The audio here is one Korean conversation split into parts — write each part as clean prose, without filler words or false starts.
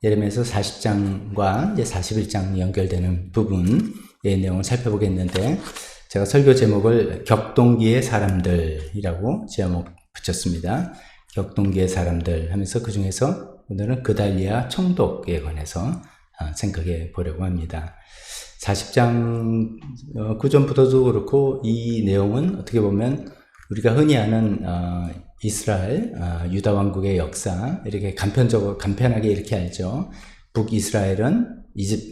예레미야서 40장과 이제 41장 연결되는 부분의 내용을 살펴보겠는데, 제가 설교 제목을 격동기의 사람들이라고 제목 붙였습니다. 격동기의 사람들 하면서 그 중에서 오늘은 그달리아 총독에 관해서 생각해 보려고 합니다. 40장 구전부터도 그렇고 이 내용은 어떻게 보면 우리가 흔히 아는 이스라엘, 유다 왕국의 역사, 이렇게 간편하게 이렇게 알죠. 북이스라엘은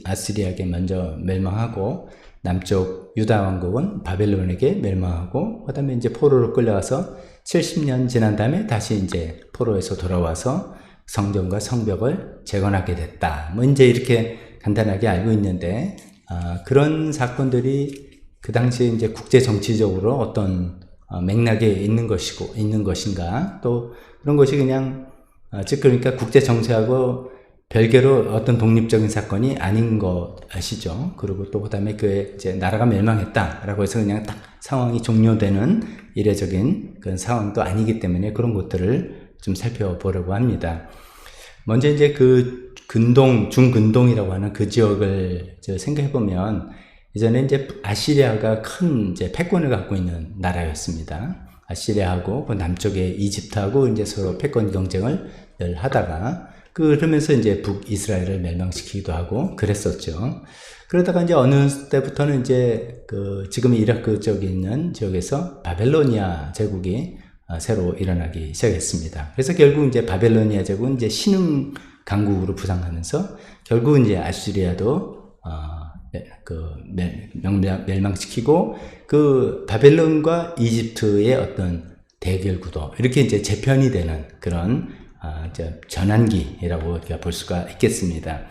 아스리아에게 먼저 멸망하고, 남쪽 유다 왕국은 바벨론에게 멸망하고, 그 다음에 이제 포로로 끌려와서 70년 지난 다음에 다시 이제 포로에서 돌아와서 성전과 성벽을 재건하게 됐다. 뭐 이제 이렇게 간단하게 알고 있는데, 그런 사건들이 그 당시에 이제 국제 정치적으로 어떤 맥락에 있는 것인가, 또 그런 것이 그냥 즉 그러니까 국제 정세하고 별개로 어떤 독립적인 사건이 아닌 것이죠. 그리고 또 그다음에 그 이제 나라가 멸망했다라고 해서 그냥 딱 상황이 종료되는 이례적인 그런 상황도 아니기 때문에 그런 것들을 좀 살펴보려고 합니다. 먼저 이제 그 중근동이라고 하는 그 지역을 생각해 보면, 이전에 이제 아시리아가 큰 이제 패권을 갖고 있는 나라였습니다. 아시리아하고 그 남쪽에 이집트하고 이제 서로 패권 경쟁을 하다가, 그러면서 이제 북이스라엘을 멸망시키기도 하고 그랬었죠. 그러다가 이제 어느 때부터는 이제 지금 이라크 쪽에 있는 지역에서 바벨로니아 제국이 새로 일어나기 시작했습니다. 그래서 결국 이제 바벨로니아 제국은 이제 신흥 강국으로 부상하면서 결국은 이제 아시리아도 멸망시키고, 그 바벨론과 이집트의 어떤 대결 구도, 이렇게 이제 재편이 되는 그런 전환기라고 우리가 볼 수가 있겠습니다.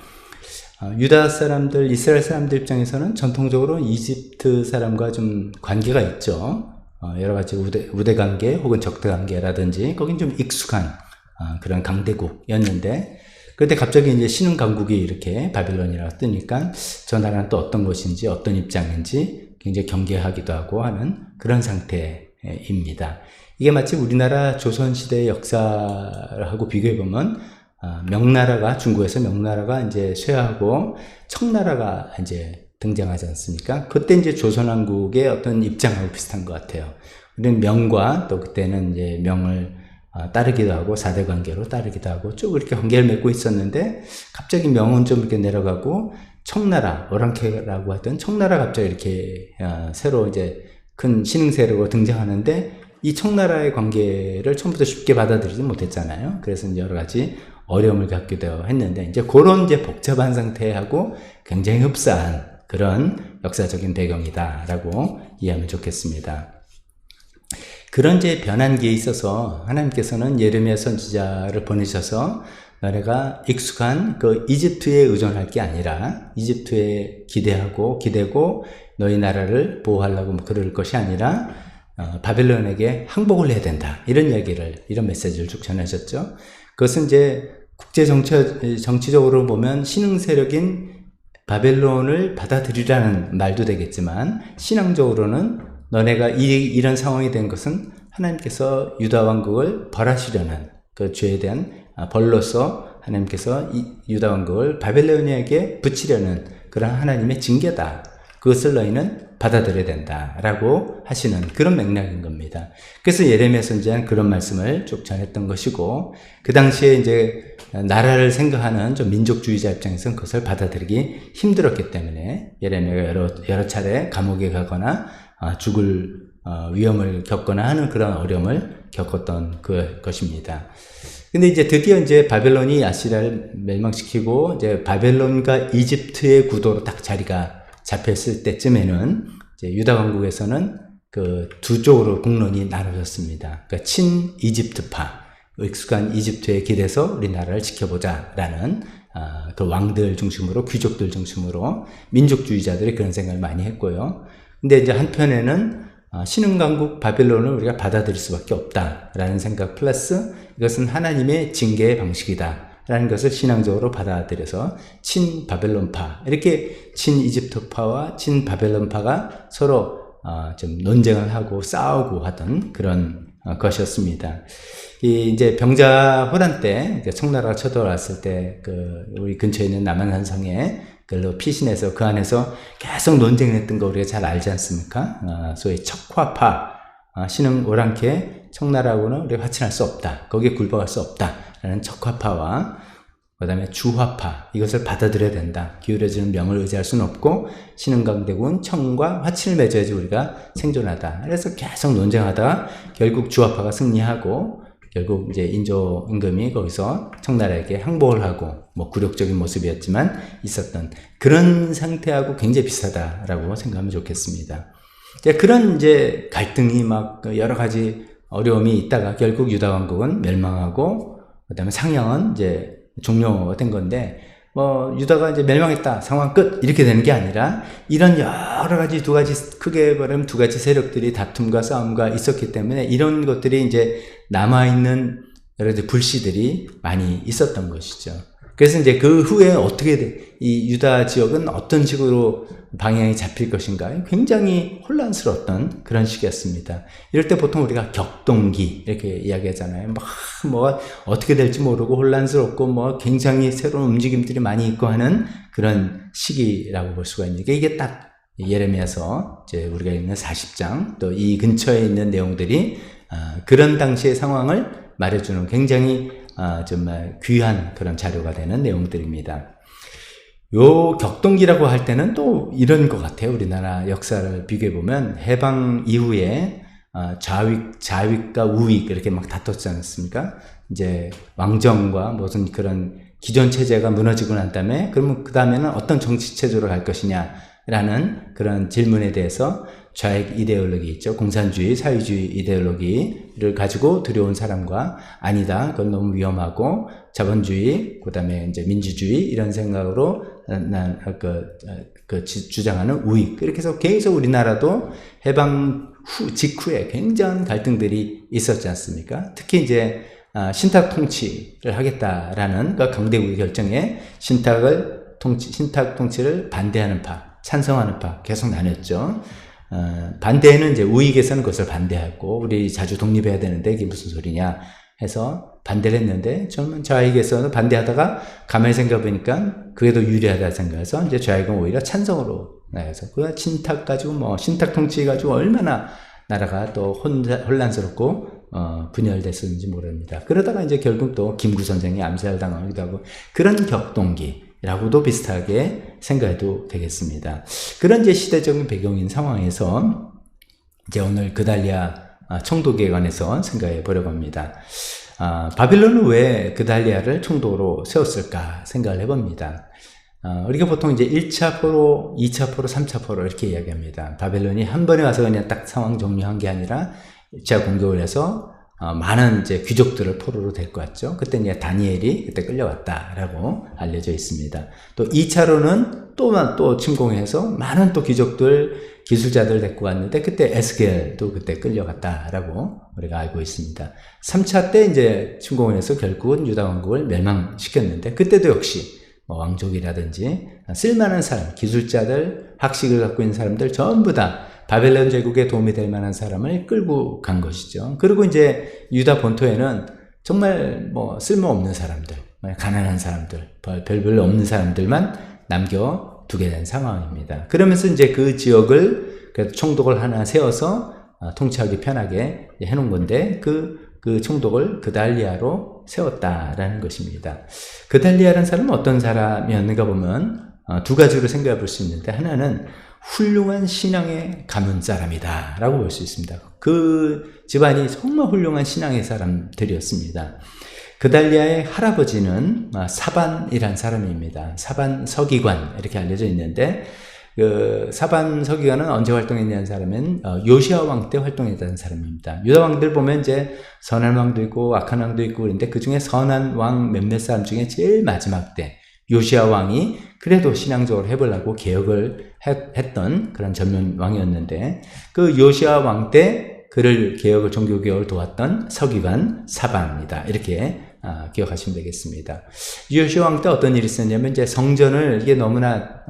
유다 사람들, 이스라엘 사람들 입장에서는 전통적으로 이집트 사람과 좀 관계가 있죠. 여러 가지 우대 관계 혹은 적대 관계라든지 거긴 좀 익숙한 그런 강대국이었는데, 그런데 갑자기 이제 신흥 강국이 이렇게 바벨론이라고 뜨니까 저 나라는 또 어떤 것인지 어떤 입장인지 굉장히 경계하기도 하고 하는 그런 상태입니다. 이게 마치 우리나라 조선시대의 역사하고 비교해보면, 중국에서 명나라가 이제 쇠하고 청나라가 이제 등장하지 않습니까? 그때 이제 조선왕국의 어떤 입장하고 비슷한 것 같아요. 우리는 명과 또 그때는 이제 명을 따르기도 하고 사대 관계로 따르기도 하고 쭉 이렇게 관계를 맺고 있었는데, 갑자기 명은 좀 이렇게 내려가고 청나라, 오랑캐라고 하던 청나라 갑자기 이렇게 새로 이제 큰 신흥 세력으로 등장하는데, 이 청나라의 관계를 처음부터 쉽게 받아들이지 못했잖아요. 그래서 이제 여러 가지 어려움을 갖기도 했는데, 이제 그런 이제 복잡한 상태하고 굉장히 흡사한 그런 역사적인 배경이다라고 이해하면 좋겠습니다. 그런 이제 변환기에 있어서 하나님께서는 예레미야 선지자를 보내셔서 너네가 익숙한 그 이집트에 의존할 게 아니라, 이집트에 기대고 너희 나라를 보호하려고 그럴 것이 아니라 바벨론에게 항복을 해야 된다, 이런 메시지를 쭉 전하셨죠. 그것은 이제 국제 정치적으로 보면 신흥 세력인 바벨론을 받아들이라는 말도 되겠지만, 신앙적으로는 너네가 이런 상황이 된 것은 하나님께서 유다 왕국을 벌하시려는 그 죄에 대한 벌로서 하나님께서 유다 왕국을 바벨로니아에게 붙이려는 그런 하나님의 징계다. 그것을 너희는 받아들여야 된다라고 하시는 그런 맥락인 겁니다. 그래서 예레미야 선지자는 그런 말씀을 쭉 전했던 것이고, 그 당시에 이제 나라를 생각하는 좀 민족주의자 입장에서는 그것을 받아들이기 힘들었기 때문에 예레미야가 여러 차례 감옥에 가거나 죽을 위험을 겪거나 하는 그런 어려움을 겪었던 것입니다. 근데 이제 드디어 이제 바벨론이 아시리아를 멸망시키고 이제 바벨론과 이집트의 구도로 딱 자리가 잡혔을 때쯤에는 이제 유다 왕국에서는 그 두 쪽으로 국론이 나눠졌습니다. 그러니까 친 이집트파, 익숙한 이집트에 기대서 우리나라를 지켜보자라는 그 왕들 중심으로, 귀족들 중심으로 민족주의자들이 그런 생각을 많이 했고요. 근데 이제 한편에는 신흥 강국 바벨론을 우리가 받아들일 수밖에 없다라는 생각 플러스 이것은 하나님의 징계의 방식이다 라는 것을 신앙적으로 받아들여서 친바벨론파, 이렇게 친이집트파와 친바벨론파가 서로 좀 논쟁을 하고 싸우고 하던 그런 것이었습니다. 이제 병자호란 때 청나라가 쳐들어왔을 때 우리 근처에 있는 남한산성에 그걸로 피신해서 그 안에서 계속 논쟁을 했던 거 우리가 잘 알지 않습니까? 소위 척화파, 신흥 오랑캐 청나라하고는 우리가 화친할 수 없다. 거기에 굴복할 수 없다라는 척화파와 그 다음에 주화파, 이것을 받아들여야 된다. 기울어지는 명을 의지할 수는 없고 신흥강대군 청과 화친을 맺어야지 우리가 생존하다. 그래서 계속 논쟁하다가 결국 주화파가 승리하고 결국 이제 인조 임금이 거기서 청나라에게 항복을 하고 뭐 굴욕적인 모습이었지만 있었던 그런 상태하고 굉장히 비슷하다라고 생각하면 좋겠습니다. 그런 이제 갈등이 막 여러 가지 어려움이 있다가 결국 유다 왕국은 멸망하고 그다음에 상형은 이제 종료된 건데 뭐 유다가 이제 멸망했다 상황 끝 이렇게 되는 게 아니라 이런 여러 가지 크게 말하면 두 가지 세력들이 다툼과 싸움과 있었기 때문에 이런 것들이 이제 남아있는 여러 가지 불씨들이 많이 있었던 것이죠. 그래서 이제 그 후에 어떻게 이 유다 지역은 어떤 식으로 방향이 잡힐 것인가 굉장히 혼란스러웠던 그런 시기였습니다. 이럴 때 보통 우리가 격동기 이렇게 이야기하잖아요. 뭐 어떻게 될지 모르고 혼란스럽고 뭐 굉장히 새로운 움직임들이 많이 있고 하는 그런 시기라고 볼 수가 있는 게 이게 딱 예레미야서 이제 우리가 읽는 40장 또 이 근처에 있는 내용들이 그런 당시의 상황을 말해주는 굉장히 정말 귀한 그런 자료가 되는 내용들입니다. 요 격동기라고 할 때는 또 이런 것 같아요. 우리나라 역사를 비교해보면 해방 이후에 좌익과 우익 이렇게 막 다퉜지 않았습니까? 이제 왕정과 무슨 그런 기존 체제가 무너지고 난 다음에 그러면 그 다음에는 어떤 정치 체제로 갈 것이냐라는 그런 질문에 대해서 좌익 이데올로기 있죠. 공산주의, 사회주의 이데올로기를 가지고 들여온 사람과 아니다. 그건 너무 위험하고 자본주의, 그 다음에 이제 민주주의 이런 생각으로 주장하는 우익. 이렇게 해서 계속 우리나라도 해방 직후에 굉장한 갈등들이 있었지 않습니까? 특히 이제 신탁 통치를 하겠다라는 그 강대국의 결정에 신탁 통치를 반대하는 파, 찬성하는 파 계속 나눴죠. 반대는 이제 우익에서는 그것을 반대하고 우리 자주 독립해야 되는데 이게 무슨 소리냐 해서 반대를 했는데 저는 좌익에서는 반대하다가 가만히 생각해보니까 그게 더 유리하다 생각해서 이제 좌익은 오히려 찬성으로 나가서 그 신탁 가지고 뭐 신탁 통치 가지고 얼마나 나라가 또 혼란스럽고 분열됐었는지 모릅니다. 그러다가 이제 결국 또 김구 선생이 암살당하기도 하고 그런 격동기라고도 비슷하게 생각해도 되겠습니다. 그런 이제 시대적인 배경인 상황에서 이제 오늘 그달리아 총독에 관해서 생각해 보려고 합니다. 바빌론은 왜 그달리아를 총독으로 세웠을까 생각을 해봅니다. 우리가 보통 이제 1차 포로, 2차 포로, 3차 포로 이렇게 이야기합니다. 바벨론이 한 번에 와서 그냥 딱 상황 정리한 게 아니라 1차 공격을 해서 많은 이제 귀족들을 포로로 데리고 왔죠. 그때 이제 다니엘이 그때 끌려왔다라고 알려져 있습니다. 또 2차로는 또 침공해서 많은 또 귀족들, 기술자들 데리고 왔는데 그때 에스겔도 그때 끌려갔다라고 우리가 알고 있습니다. 3차 때 이제 침공을 해서 결국은 유다 왕국을 멸망시켰는데 그때도 역시 왕족이라든지 쓸만한 사람, 기술자들, 학식을 갖고 있는 사람들 전부 다 바벨론 제국에 도움이 될 만한 사람을 끌고 간 것이죠. 그리고 이제 유다 본토에는 정말 쓸모없는 사람들, 가난한 사람들, 별로 없는 사람들만 남겨두게 된 상황입니다. 그러면서 이제 그 지역을 그래도 총독을 하나 세워서 통치하기 편하게 해놓은 건데 그 총독을 그달리아로 세웠다라는 것입니다. 그달리아라는 사람은 어떤 사람이었는가 보면 두 가지로 생각해 볼 수 있는데 하나는 훌륭한 신앙의 가문 사람이다 라고 볼 수 있습니다. 그 집안이 정말 훌륭한 신앙의 사람들이었습니다. 그달리아의 할아버지는 사반이란 사람입니다. 사반 서기관 이렇게 알려져 있는데 그 사반 서기관은 언제 활동했냐는 사람은 요시야 왕 때 활동했다는 사람입니다. 유다 왕들 보면 이제 선한 왕도 있고 악한 왕도 있고 그런데 그 중에 선한 왕 몇몇 사람 중에 제일 마지막 때 요시야 왕이 그래도 신앙적으로 해보려고 개혁을 했던 그런 전면 왕이었는데 그 요시야 왕 때 그를 종교 개혁을 도왔던 서기관 사반입니다. 이렇게 기억하시면 되겠습니다. 요시야 왕 때 어떤 일이 있었냐면 이제 성전을 이게 너무나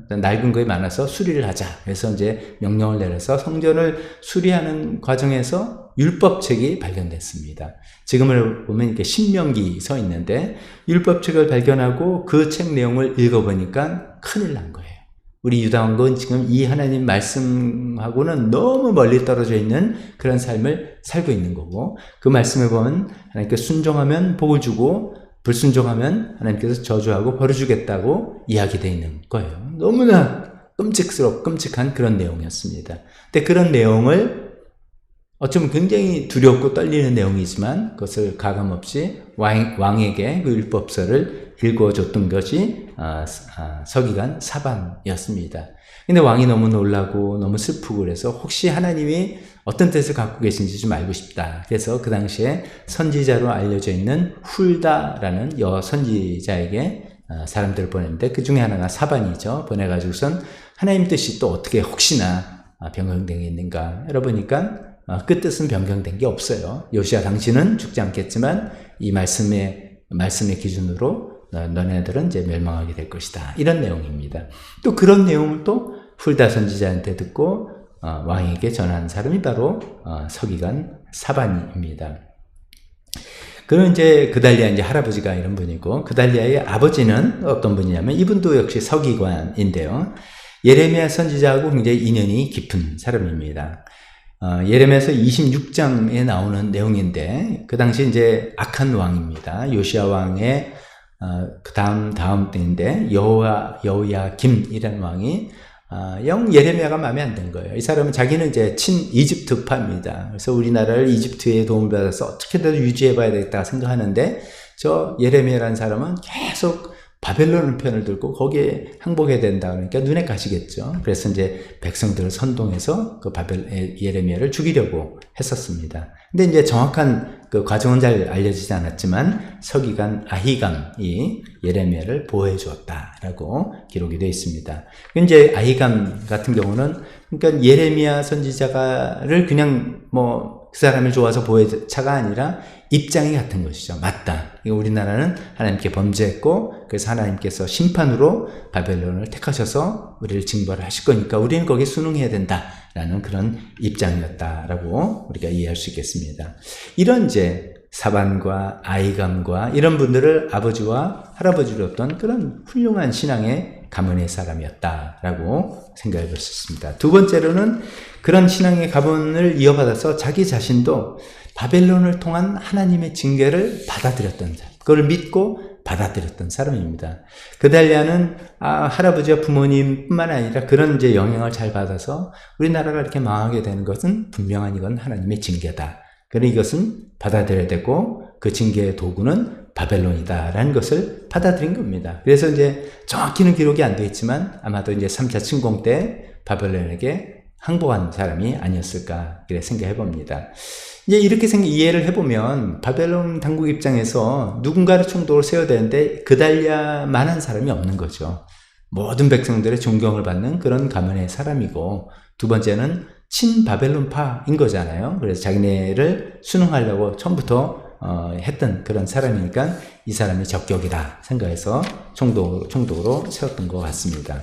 낡은 것이 많아서 수리를 하자. 그래서 이제 명령을 내려서 성전을 수리하는 과정에서 율법책이 발견됐습니다. 지금을 보면 이렇게 신명기 서 있는데 율법책을 발견하고 그 책 내용을 읽어보니까 큰일 난 거예요. 우리 유다 왕국은 지금 이 하나님 말씀하고는 너무 멀리 떨어져 있는 그런 삶을 살고 있는 거고, 그 말씀을 보면 하나님께 순종하면 복을 주고 불순종하면 하나님께서 저주하고 벌을 주겠다고 이야기되어 있는 거예요. 너무나 끔찍한 그런 내용이었습니다. 근데 그런 내용을 어쩌면 굉장히 두렵고 떨리는 내용이지만 그것을 가감없이 왕에게 그 율법서를 읽어줬던 것이 서기관 사반이었습니다. 근데 왕이 너무 놀라고 너무 슬프고 그래서 혹시 하나님이 어떤 뜻을 갖고 계신지 좀 알고 싶다. 그래서 그 당시에 선지자로 알려져 있는 훌다라는 선지자에게 사람들을 보냈는데 그 중에 하나가 사반이죠. 보내가지고선 하나님 뜻이 또 어떻게 혹시나 변경된 게 있는가 열어보니까 그 뜻은 변경된 게 없어요. 요시야 당신은 죽지 않겠지만 이 말씀의 기준으로 너네들은 이제 멸망하게 될 것이다. 이런 내용입니다. 또 그런 내용을 또 훌다 선지자한테 듣고 왕에게 전한 사람이 바로 서기관 사반입니다. 그는 이제 그달리아 이제 할아버지가 이런 분이고, 그달리아의 아버지는 어떤 분이냐면 이분도 역시 서기관인데요. 예레미야 선지자하고 굉장히 인연이 깊은 사람입니다. 예레미야서 26장에 나오는 내용인데 그 당시 이제 악한 왕입니다. 요시야 왕의 그 다음 때인데 여호야김이라는 왕이 영 예레미야가 마음에 안 든 거예요. 이 사람은 자기는 이제 친 이집트파입니다. 그래서 우리나라를 이집트의 도움을 받아서 어떻게든 유지해봐야 되겠다 생각하는데 저 예레미야라는 사람은 계속 바벨론 편을 들고 거기에 항복해야 된다 그러니까 눈에 가시겠죠. 그래서 이제 백성들을 선동해서 그 예레미야를 죽이려고 했었습니다. 근데 이제 정확한 그 과정은 잘 알려지지 않았지만 서기관 아히감이 예레미야를 보호해 주었다라고 기록이 되어 있습니다. 이제 아히감 같은 경우는 그러니까 예레미야 선지자를 그냥 그 사람을 좋아서 보호해 차가 아니라 입장이 같은 것이죠. 맞다. 우리나라는 하나님께 범죄했고 그래서 하나님께서 심판으로 바벨론을 택하셔서 우리를 징벌을 하실 거니까 우리는 거기에 순응해야 된다라는 그런 입장이었다라고 우리가 이해할 수 있겠습니다. 이런 이제 사반과 아이감과 이런 분들을 아버지와 할아버지로 했던 그런 훌륭한 신앙의 가문의 사람이었다라고 생각해 볼 수 있습니다. 두 번째로는 그런 신앙의 가문을 이어받아서 자기 자신도 바벨론을 통한 하나님의 징계를 받아들였던 사람, 그걸 믿고 받아들였던 사람입니다. 그달리아는 할아버지와 부모님뿐만 아니라 그런 이제 영향을 잘 받아서 우리나라가 이렇게 망하게 되는 것은 분명한 이건 하나님의 징계다. 그러니 이것은 받아들여야 되고 그 징계의 도구는 바벨론이다라는 것을 받아들인 겁니다. 그래서 이제 정확히는 기록이 안 되어 있지만 아마도 이제 3차 침공 때 바벨론에게 항복한 사람이 아니었을까 그래 생각해 봅니다. 이제 이렇게 이해를 해보면 바벨론 당국 입장에서 누군가를 총독을 세워야 되는데 그달리아만한 사람이 없는 거죠. 모든 백성들의 존경을 받는 그런 가문의 사람이고, 두 번째는 친바벨론파인 거잖아요. 그래서 자기네를 순응하려고 처음부터 했던 그런 사람이니까 이 사람이 적격이다 생각해서 총독으로 세웠던 것 같습니다.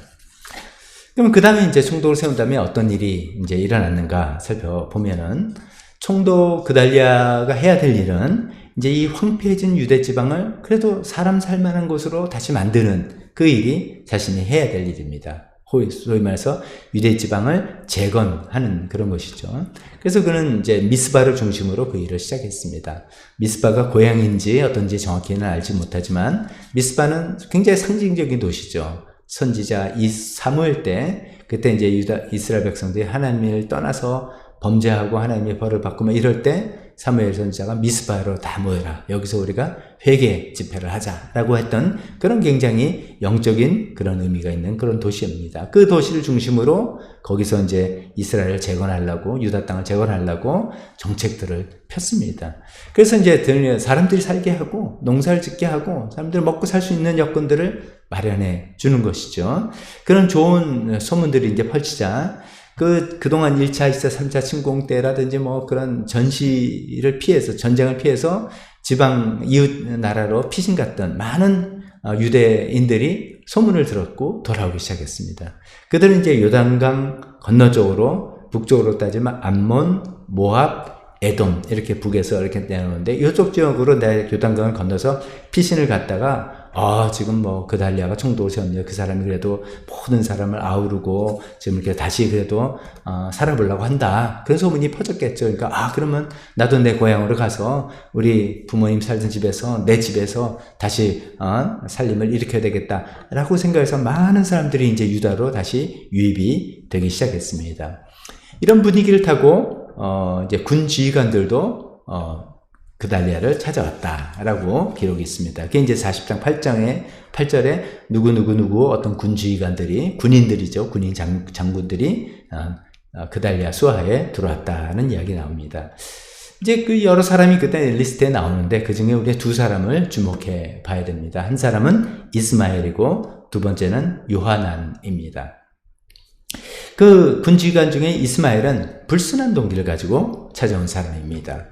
그럼 그 다음에 이제 총독을 세운 다음에 어떤 일이 이제 일어났는가 살펴보면은, 총독 그달리아가 해야 될 일은 이제 이 황폐해진 유대 지방을 그래도 사람 살만한 곳으로 다시 만드는 그 일이 자신이 해야 될 일입니다. 소위 말해서 유대 지방을 재건하는 그런 것이죠. 그래서 그는 이제 미스바를 중심으로 그 일을 시작했습니다. 미스바가 고향인지 어떤지 정확히는 알지 못하지만 미스바는 굉장히 상징적인 도시죠. 선지자 사무엘 때 그때 이제 이스라엘 백성들이 하나님을 떠나서 범죄하고 하나님의 벌을 받고 이럴 때 사무엘 선지자가 미스바로 다 모여라. 여기서 우리가 회개 집회를 하자라고 했던 그런 굉장히 영적인 그런 의미가 있는 그런 도시입니다. 그 도시를 중심으로 거기서 이제 이스라엘을 재건하려고, 유다 땅을 재건하려고 정책들을 폈습니다. 그래서 이제 사람들이 살게 하고 농사를 짓게 하고 사람들이 먹고 살 수 있는 여건들을 마련해 주는 것이죠. 그런 좋은 소문들이 이제 펼치자 그동안 1차, 2차, 3차 침공 때라든지 그런 전쟁을 피해서 지방 이웃 나라로 피신 갔던 많은 유대인들이 소문을 들었고 돌아오기 시작했습니다. 그들은 이제 요단강 건너 쪽으로 북쪽으로 따지면 암몬, 모압, 에돔 이렇게 북에서 이렇게 내놓는데 이쪽 지역으로 요단강을 건너서 피신을 갔다가 지금 뭐 그달리아가 총독을 세웠네요. 그 사람이 그래도 모든 사람을 아우르고 지금 이렇게 다시 그래도 살아보려고 한다. 그런 소문이 퍼졌겠죠. 그러니까 그러면 나도 내 고향으로 가서 우리 부모님 살던 집에서 내 집에서 다시 살림을 일으켜야 되겠다라고 생각해서 많은 사람들이 이제 유다로 다시 유입이 되기 시작했습니다. 이런 분위기를 타고 이제 군 지휘관들도 그달리아를 찾아왔다라고 기록이 있습니다. 그게 이제 40장 8절에 누구 어떤 군 지휘관들이 군인들이죠. 군인 장군들이 그달리아 수하에 들어왔다는 이야기 나옵니다. 이제 그 여러 사람이 그때 리스트에 나오는데 그 중에 우리 두 사람을 주목해 봐야 됩니다. 한 사람은 이스마엘이고 두 번째는 요하난입니다. 그 군지휘관 중에 이스마엘은 불순한 동기를 가지고 찾아온 사람입니다.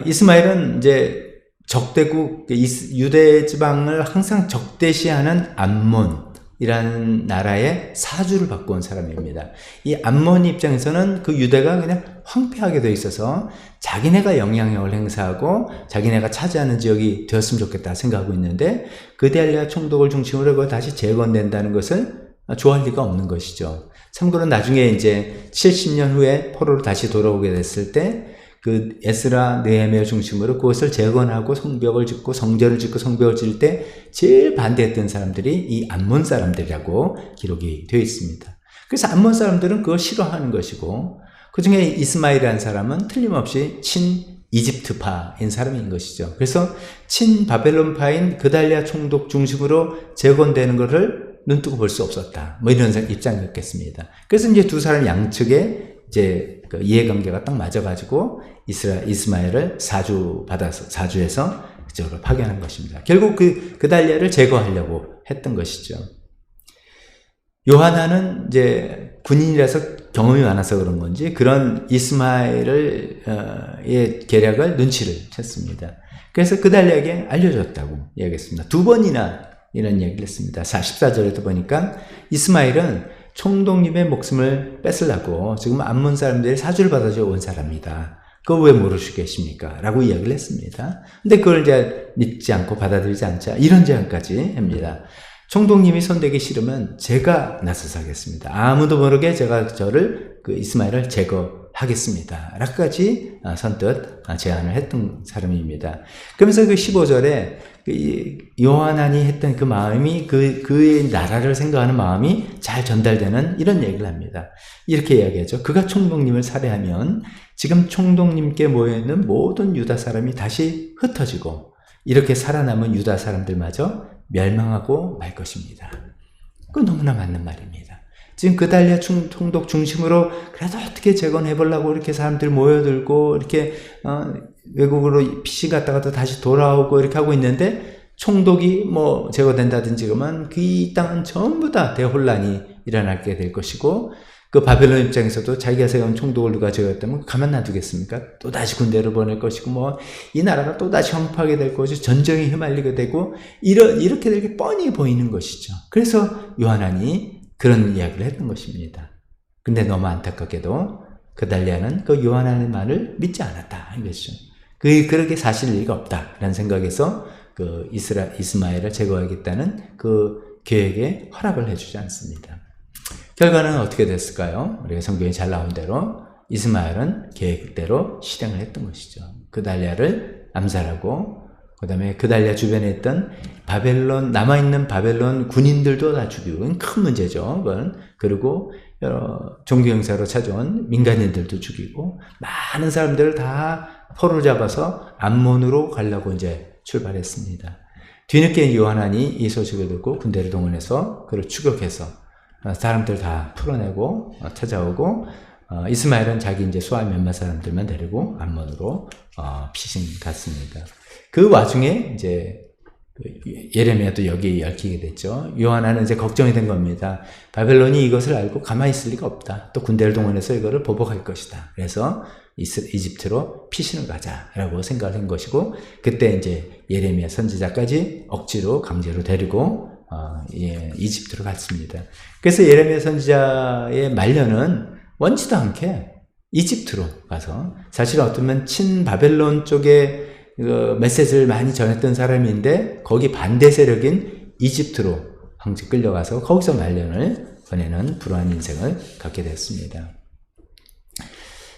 이스마엘은 이제 적대국 유대 지방을 항상 적대시하는 암몬이라는 나라의 사주를 받고 온 사람입니다. 이 암몬 입장에서는 그 유대가 그냥 황폐하게 되어 있어서 자기네가 영향력을 행사하고 자기네가 차지하는 지역이 되었으면 좋겠다 생각하고 있는데 그달리아 총독을 중심으로 그걸 다시 재건된다는 것을 좋아할 리가 없는 것이죠. 참고로 나중에 이제 70년 후에 포로로 다시 돌아오게 됐을 때 그 에스라, 느헤미야 중심으로 그것을 재건하고 성벽을 짓고 성전을 짓고 성벽을 지을 때 제일 반대했던 사람들이 이 암몬 사람들이라고 기록이 되어 있습니다. 그래서 암몬 사람들은 그걸 싫어하는 것이고 그 중에 이스마엘이라는 사람은 틀림없이 친 이집트파인 사람인 것이죠. 그래서 친 바벨론파인 그달리아 총독 중심으로 재건되는 것을 눈뜨고 볼 수 없었다. 뭐 이런 입장이었겠습니다. 그래서 이제 두 사람 양측에 이제 그 이해관계가 딱 맞아가지고 이스마엘을 사주에서 그쪽으로 파견한 것입니다. 결국 그달리아를 제거하려고 했던 것이죠. 요하나는 이제 군인이라서 경험이 많아서 그런 건지 그런 이스마엘의 계략을 눈치를 챘습니다. 그래서 그달리아에게 알려줬다고 이야기했습니다. 두 번이나 이런 이야기를 했습니다. 14절에도 보니까 이스마엘은 총독님의 목숨을 뺏으려고 지금 암몬 사람들이 사주를 받아줘 온 사람이다. 그거 왜 모르시겠습니까? 라고 이야기를 했습니다. 근데 그걸 이제 믿지 않고 받아들이지 않자 이런 제안까지 합니다. 총독님이 손대기 싫으면 제가 나서서 하겠습니다. 아무도 모르게 제가 그 이스마엘을 제거하겠습니다. 라고까지 선뜻 제안을 했던 사람입니다. 그러면서 그 15절에 요하난이 했던 그 마음이 그의 나라를 생각하는 마음이 잘 전달되는 이런 얘기를 합니다. 이렇게 이야기하죠. 그가 총독님을 살해하면 지금 총독님께 모여있는 모든 유다 사람이 다시 흩어지고 이렇게 살아남은 유다 사람들마저 멸망하고 말 것입니다. 그건 너무나 맞는 말입니다. 지금 그달리아 총독 중심으로 그래도 어떻게 재건해보려고 이렇게 사람들 모여들고 이렇게 외국으로 피신 갔다가도 다시 돌아오고 이렇게 하고 있는데 총독이 뭐 제거된다든지 그러면 이 땅은 전부 다 대혼란이 일어나게 될 것이고 그 바벨론 입장에서도 자기가 세운 총독을 누가 제거했다면 가만 놔두겠습니까? 또다시 군대를 보낼 것이고 뭐 이 나라가 또다시 황폐하게 될 것이고 전쟁에 휘말리게 되고 이렇게 되게 뻔히 보이는 것이죠. 그래서 요하난이 그런 이야기를 했던 것입니다. 근데 너무 안타깝게도 그달리아는 그 요하난의 말을 믿지 않았다 이것이죠. 그렇게 사실 리가 없다라는 생각에서 그 이스마엘을 제거하겠다는 그 계획에 허락을 해주지 않습니다. 결과는 어떻게 됐을까요? 우리가 성경에 잘 나온 대로 이스마엘은 계획대로 실행을 했던 것이죠. 그달리아를 암살하고 그 다음에 그달리아 주변에 있던 남아있는 바벨론 군인들도 다 죽이고 큰 문제죠. 그건. 그리고 종교 행사로 찾아온 민간인들도 죽이고 많은 사람들을 다 포로 잡아서 암몬으로 가려고 이제 출발했습니다. 뒤늦게 요하난이 이 소식을 듣고 군대를 동원해서 그를 추격해서 사람들 다 풀어내고 찾아오고 이스마엘은 자기 이제 수하 몇몇 사람들만 데리고 암몬으로 피신 갔습니다. 그 와중에 이제 예레미야도 여기 얽히게 됐죠. 요하나는 이제 걱정이 된 겁니다. 바벨론이 이것을 알고 가만히 있을 리가 없다. 또 군대를 동원해서 이거를 보복할 것이다. 그래서 이집트로 피신을 가자라고 생각을 한 것이고, 그때 이제 예레미야 선지자까지 억지로 강제로 데리고 이집트로 갔습니다. 그래서 예레미야 선지자의 말년은 원치도 않게 이집트로 가서, 사실 어쩌면 친바벨론 쪽에 메시지를 많이 전했던 사람인데 거기 반대 세력인 이집트로 황제 끌려가서 거기서 말년을 보내는 불우한 인생을 갖게 됐습니다.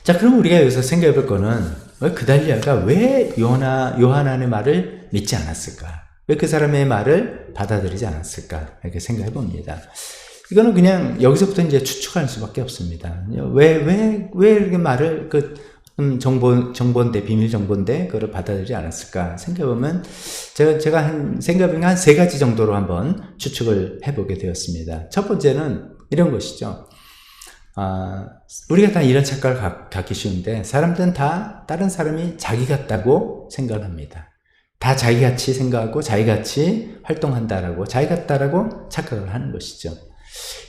자, 그럼 우리가 여기서 생각해 볼 거는, 그달리아가 왜 요하난의 말을 믿지 않았을까? 왜 그 사람의 말을 받아들이지 않았을까? 이렇게 생각해 봅니다. 이거는 그냥 여기서부터 이제 추측할 수밖에 없습니다. 왜 이렇게 말을, 정보인데, 비밀 정보인데, 그걸 받아들이지 않았을까? 생각해보면, 제가 한 3가지 정도로 한번 추측을 해보게 되었습니다. 첫 번째는 이런 것이죠. 우리가 다 이런 착각을 갖기 쉬운데, 사람들은 다 다른 사람이 자기 같다고 생각을 합니다. 다 자기같이 생각하고 자기같이 활동한다라고, 자기 같다라고 착각을 하는 것이죠.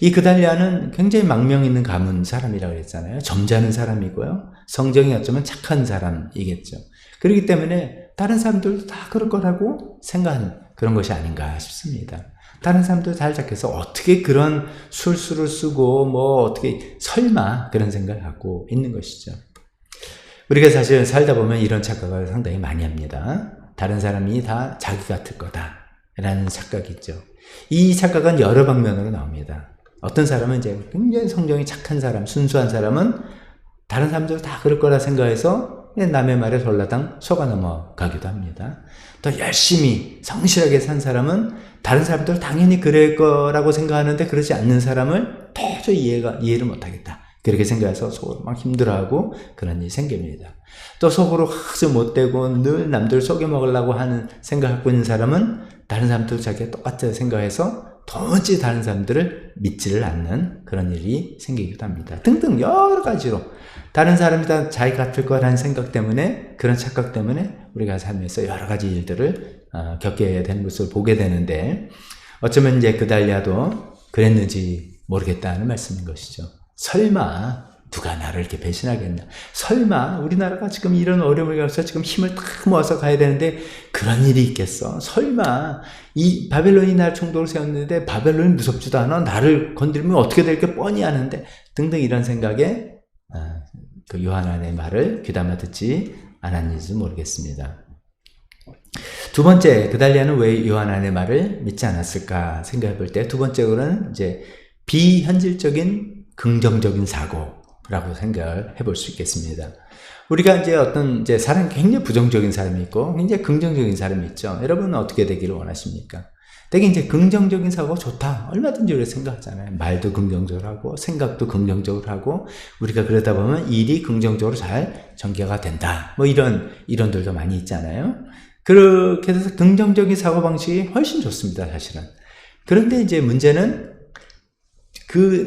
이 그달리아는 굉장히 망명 있는 가문 사람이라고 했잖아요. 점잖은 사람이고요. 성정이 어쩌면 착한 사람이겠죠. 그렇기 때문에 다른 사람들도 다 그럴 거라고 생각하는 그런 것이 아닌가 싶습니다. 다른 사람들 잘 착해서 어떻게 그런 술수를 쓰고 어떻게 설마 그런 생각을 갖고 있는 것이죠. 우리가 사실 살다 보면 이런 착각을 상당히 많이 합니다. 다른 사람이 다 자기 같을 거다라는 착각이 있죠. 이 착각은 여러 방면으로 나옵니다. 어떤 사람은 이제 굉장히 성정이 착한 사람, 순수한 사람은 다른 사람들 다 그럴 거라 생각해서 남의 말에 돌라당 속아 넘어가기도 합니다. 또 열심히 성실하게 산 사람은 다른 사람들 당연히 그럴 거라고 생각하는데 그러지 않는 사람을 도저히 이해를 못하겠다. 그렇게 생각해서 속으로 막 힘들어하고 그런 일이 생깁니다. 또 속으로 아주 못되고 늘 남들 속여먹으려고 하는 생각을 갖고 있는 사람은 다른 사람들도 자기가 똑같이 생각해서 도무지 다른 사람들을 믿지를 않는 그런 일이 생기기도 합니다. 등등 여러 가지로 다른 사람이 다 자기 같을 거라는 생각 때문에, 그런 착각 때문에 우리가 삶에서 여러 가지 일들을 겪게 되는 것을 보게 되는데, 어쩌면 이제 그달리아도 그랬는지 모르겠다는 말씀인 것이죠. 설마 누가 나를 이렇게 배신하겠나? 설마 우리나라가 지금 이런 어려움을 겪어서 지금 힘을 딱 모아서 가야 되는데 그런 일이 있겠어? 설마 이 바벨론이 나를 총독으로 세웠는데 바벨론이 무섭지도 않아? 나를 건드리면 어떻게 될게 뻔히 아는데, 등등 이런 생각에 그 요하난의 말을 귀담아 듣지 않았는지 모르겠습니다. 두 번째, 그달리아는 왜 요하난의 말을 믿지 않았을까 생각해 볼 때, 두 번째로는 이제 비현실적인 긍정적인 사고라고 생각을 해볼 수 있겠습니다. 우리가 이제 어떤 사람이 굉장히 부정적인 사람이 있고 굉장히 긍정적인 사람이 있죠. 여러분은 어떻게 되기를 원하십니까? 되게 이제 긍정적인 사고가 좋다. 얼마든지 우리가 생각하잖아요. 말도 긍정적으로 하고 생각도 긍정적으로 하고, 우리가 그러다 보면 일이 긍정적으로 잘 전개가 된다. 이런 이론들도 많이 있잖아요. 그렇게 해서 긍정적인 사고방식이 훨씬 좋습니다, 사실은. 그런데 이제 문제는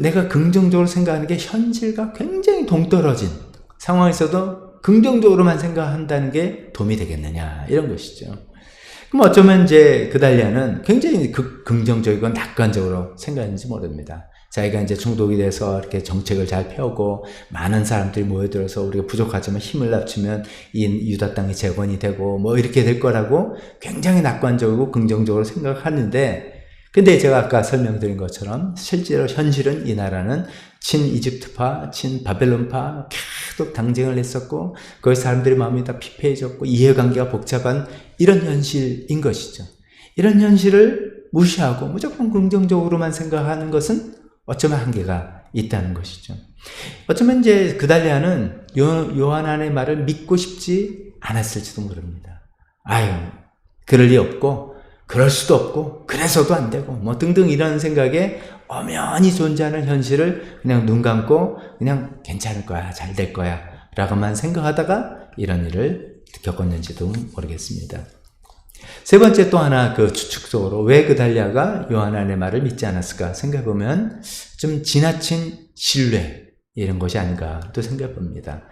내가 긍정적으로 생각하는 게 현실과 굉장히 동떨어진 상황에서도 긍정적으로만 생각한다는 게 도움이 되겠느냐, 이런 것이죠. 그럼 어쩌면 이제 그달리아는 굉장히 긍정적이고 낙관적으로 생각하는지 모릅니다. 자기가 이제 총독이 돼서 이렇게 정책을 잘 펴고 많은 사람들이 모여들어서 우리가 부족하지만 힘을 합치면 이 유다 땅이 재건이 되고 이렇게 될 거라고 굉장히 낙관적이고 긍정적으로 생각하는데, 근데 제가 아까 설명드린 것처럼 실제로 현실은 이 나라는 친이집트파, 친바벨론파 계속 당쟁을 했었고, 거기 사람들의 마음이 다 피폐해졌고 이해관계가 복잡한 이런 현실인 것이죠. 이런 현실을 무시하고 무조건 긍정적으로만 생각하는 것은 어쩌면 한계가 있다는 것이죠. 어쩌면 이제 그달리아는 요하난의 말을 믿고 싶지 않았을지도 모릅니다. 그럴 리 없고 그럴 수도 없고 그래서도 안 되고 등등 이런 생각에 엄연히 존재하는 현실을 그냥 눈 감고 그냥 괜찮을 거야, 잘 될 거야 라고만 생각하다가 이런 일을 겪었는지도 모르겠습니다. 세 번째, 또 하나 추측적으로 왜 그달리아가 요하난의 말을 믿지 않았을까 생각해보면 좀 지나친 신뢰, 이런 것이 아닌가 또 생각해봅니다.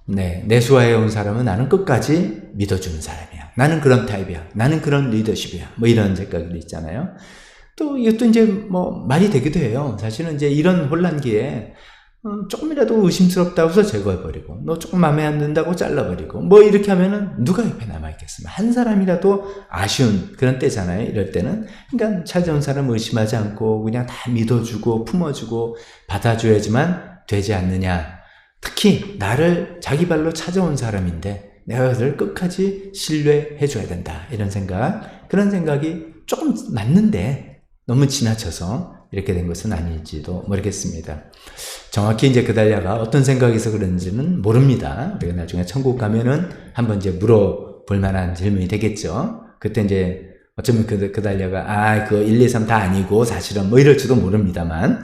내수하에 온 사람은 나는 끝까지 믿어주는 사람이야. 나는 그런 타입이야. 나는 그런 리더십이야. 이런 생각이 있잖아요. 또 이것도 이제 말이 되기도 해요. 사실은 이제 이런 혼란기에 조금이라도 의심스럽다고 해서 제거해버리고, 너 조금 마음에 안 든다고 잘라버리고, 뭐 이렇게 하면은 누가 옆에 남아있겠습니까? 한 사람이라도 아쉬운 그런 때잖아요. 이럴 때는. 그러니까 찾아온 사람 의심하지 않고 그냥 다 믿어주고 품어주고 받아줘야지만 되지 않느냐. 특히 나를 자기 발로 찾아온 사람인데 내가 그들을 끝까지 신뢰해줘야 된다. 이런 생각, 그런 생각이 조금 맞는데 너무 지나쳐서 이렇게 된 것은 아닐지도 모르겠습니다. 정확히 이제 그달랴가 어떤 생각에서 그런지는 모릅니다. 우리가 나중에 천국 가면은 한번 이제 물어볼 만한 질문이 되겠죠. 그때 이제 어쩌면 그달랴가 그거 1, 2, 3 다 아니고 사실은 뭐 이럴지도 모릅니다만,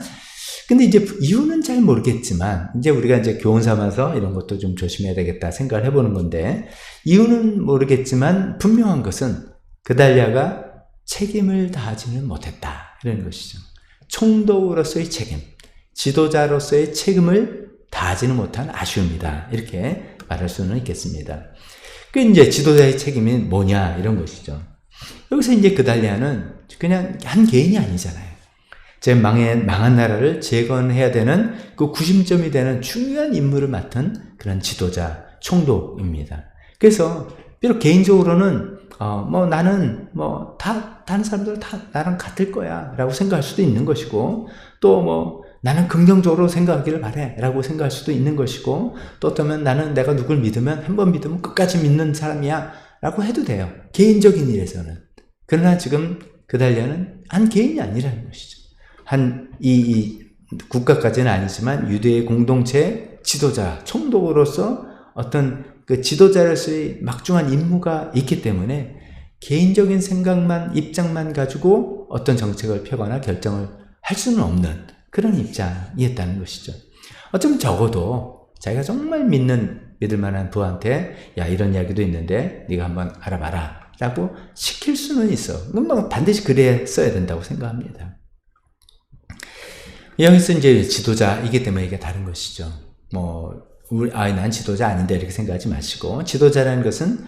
근데 이제 이유는 잘 모르겠지만 이제 우리가 이제 교훈 삼아서 이런 것도 좀 조심해야 되겠다 생각을 해보는 건데, 이유는 모르겠지만 분명한 것은 그달랴가 책임을 다하지는 못했다 이런 것이죠. 총독으로서의 책임, 지도자로서의 책임을 다하지는 못한 아쉬움이다. 이렇게 말할 수는 있겠습니다. 그 이제 지도자의 책임이 뭐냐 이런 것이죠. 여기서 이제 그달랴는 그냥 한 개인이 아니잖아요. 제 망한 나라를 재건해야 되는 그 구심점이 되는 중요한 임무를 맡은 그런 지도자, 총독입니다. 그래서 비록 개인적으로는 나는 다른 사람들 다 나랑 같을 거야 라고 생각할 수도 있는 것이고, 또 나는 긍정적으로 생각하기를 바래 라고 생각할 수도 있는 것이고, 또 어쩌면 나는 내가 누굴 믿으면 한번 믿으면 끝까지 믿는 사람이야 라고 해도 돼요. 개인적인 일에서는. 그러나 지금 그달랴는 한 개인이 아니라는 것이죠. 이 국가까지는 아니지만 유대의 공동체 지도자, 총독으로서 어떤 그 지도자로서의 막중한 임무가 있기 때문에 개인적인 생각만, 입장만 가지고 어떤 정책을 펴거나 결정을 할 수는 없는 그런 입장이었다는 것이죠. 어쩌면 적어도 자기가 정말 믿을 만한 부하한테 이런 이야기도 있는데 네가 한번 알아봐라 라고 시킬 수는 있어. 반드시 그랬어야 된다고 생각합니다. 여기서 이제 지도자이기 때문에 이게 다른 것이죠. 난 지도자 아닌데 이렇게 생각하지 마시고, 지도자라는 것은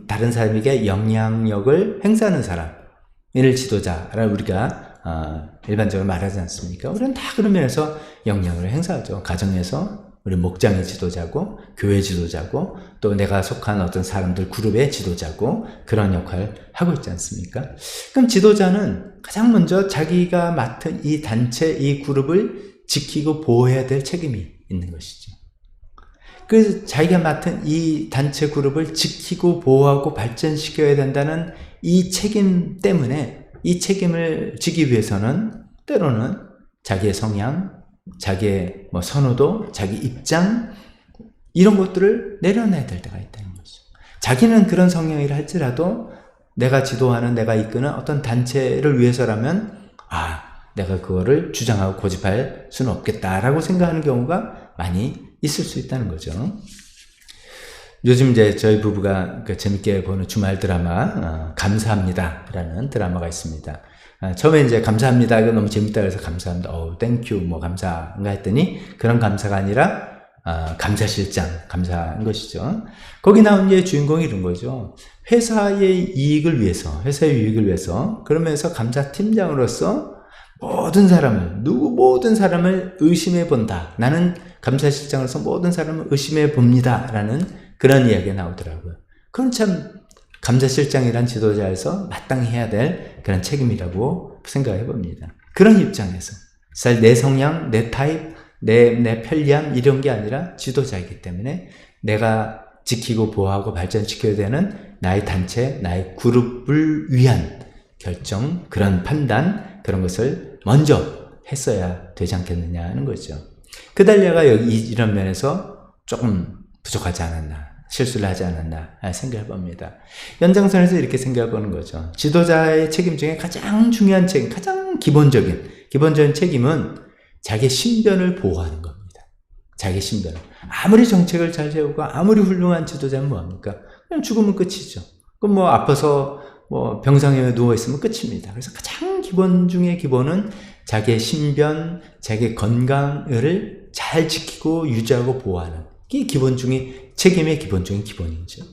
다른 사람에게 영향력을 행사하는 사람을 지도자라고 우리가 일반적으로 말하지 않습니까? 우리는 다 그런 면에서 영향을 행사하죠. 가정에서 우리 목장의 지도자고, 교회 지도자고, 또 내가 속한 어떤 사람들 그룹의 지도자고, 그런 역할을 하고 있지 않습니까? 그럼 지도자는 가장 먼저 자기가 맡은 이 단체, 이 그룹을 지키고 보호해야 될 책임이 있는 것이죠. 그래서 자기가 맡은 이 단체 그룹을 지키고 보호하고 발전시켜야 된다는 이 책임 때문에, 이 책임을 지기 위해서는 때로는 자기의 성향, 자기의 선호도, 자기 입장, 이런 것들을 내려놔야 될 때가 있다는 거죠. 자기는 그런 성향이라 할지라도 내가 지도하는, 내가 이끄는 어떤 단체를 위해서라면 내가 그거를 주장하고 고집할 수는 없겠다라고 생각하는 경우가 많이 있을 수 있다는 거죠. 요즘 이제 저희 부부가 재밌게 보는 주말 드라마 감사합니다라는 드라마가 있습니다. 처음에 이제 감사합니다. 이거 너무 재밌다 그래서 감사합니다. 땡큐 감사인가 했더니 그런 감사가 아니라 감사실장 감사한 것이죠. 거기 나온 이제 주인공이 이런 거죠. 회사의 이익을 위해서 그러면서 감사팀장으로서 모든 사람을 의심해 본다. 나는 감사실장으로서 모든 사람을 의심해 봅니다. 라는 그런 이야기가 나오더라고요. 그건 참 감사실장이란 지도자에서 마땅히 해야 될 그런 책임이라고 생각해 봅니다. 그런 입장에서 내 성향, 내 타입, 내 편리함 이런 게 아니라 지도자이기 때문에 내가 지키고 보호하고 발전시켜야 되는 나의 단체, 나의 그룹을 위한 결정, 그런 판단, 그런 것을 먼저 했어야 되지 않겠느냐 하는 거죠. 그달랴가 여기 이런 면에서 조금 부족하지 않았나, 실수를 하지 않았나 생각해 봅니다. 연장선에서 이렇게 생각해 보는 거죠. 지도자의 책임 중에 가장 중요한 책임, 가장 기본적인 책임은 자기의 신변을 보호하는 겁니다. 자기의 신변을. 아무리 정책을 잘 세우고 아무리 훌륭한 지도자는 뭐합니까? 그냥 죽으면 끝이죠. 그럼 아파서 병상에 누워있으면 끝입니다. 그래서 가장 기본 중에 기본은 자기의 신변, 자기의 건강을 잘 지키고 유지하고 보호하는 게 기본 중에 책임의 기본 중에 기본이죠.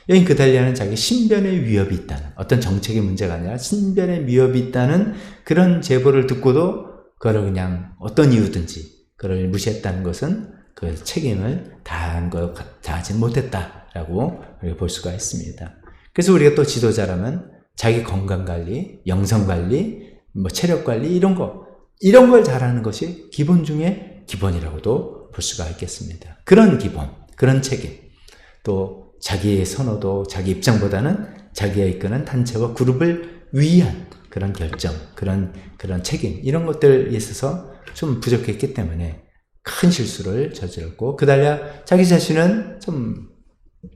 여기 그달랴는 자기 신변에 위협이 있다는, 어떤 정책의 문제가 아니라 신변에 위협이 있다는 그런 제보를 듣고도 그걸 그냥 어떤 이유든지 그를 무시했다는 것은 그 책임을 다하지 못했다라고 우리가 볼 수가 있습니다. 그래서 우리가 또 지도자라면 자기 건강관리, 영성관리, 체력관리 이런 걸 잘하는 것이 기본 중에 기본이라고도 볼 수가 있겠습니다. 그런 기본, 그런 책임, 또 자기의 선호도, 자기 입장보다는 자기가 이끄는 단체와 그룹을 위한 그런 결정, 그런 책임 이런 것들에 있어서 좀 부족했기 때문에 큰 실수를 저질렀고 그달려 자기 자신은 좀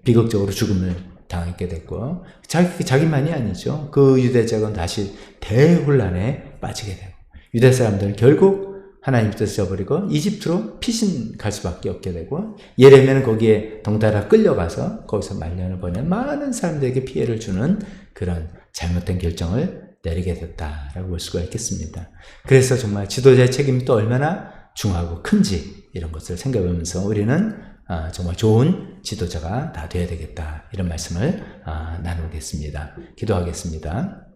비극적으로 죽음을 당하게 됐고 자기만이 아니죠. 그 유대족은 다시 대혼란에 빠지게 되고 유대 사람들은 결국 하나님 뜻을 저버리고 이집트로 피신 갈 수밖에 없게 되고 예레미야는 거기에 덩달아 끌려가서 거기서 말년을 보내 많은 사람들에게 피해를 주는 그런 잘못된 결정을 내리게 됐다라고 볼 수가 있겠습니다. 그래서 정말 지도자의 책임이 또 얼마나 중하고 큰지 이런 것을 생각하면서 우리는 정말 좋은 지도자가 다 되어야 되겠다 이런 말씀을 나누겠습니다. 기도하겠습니다.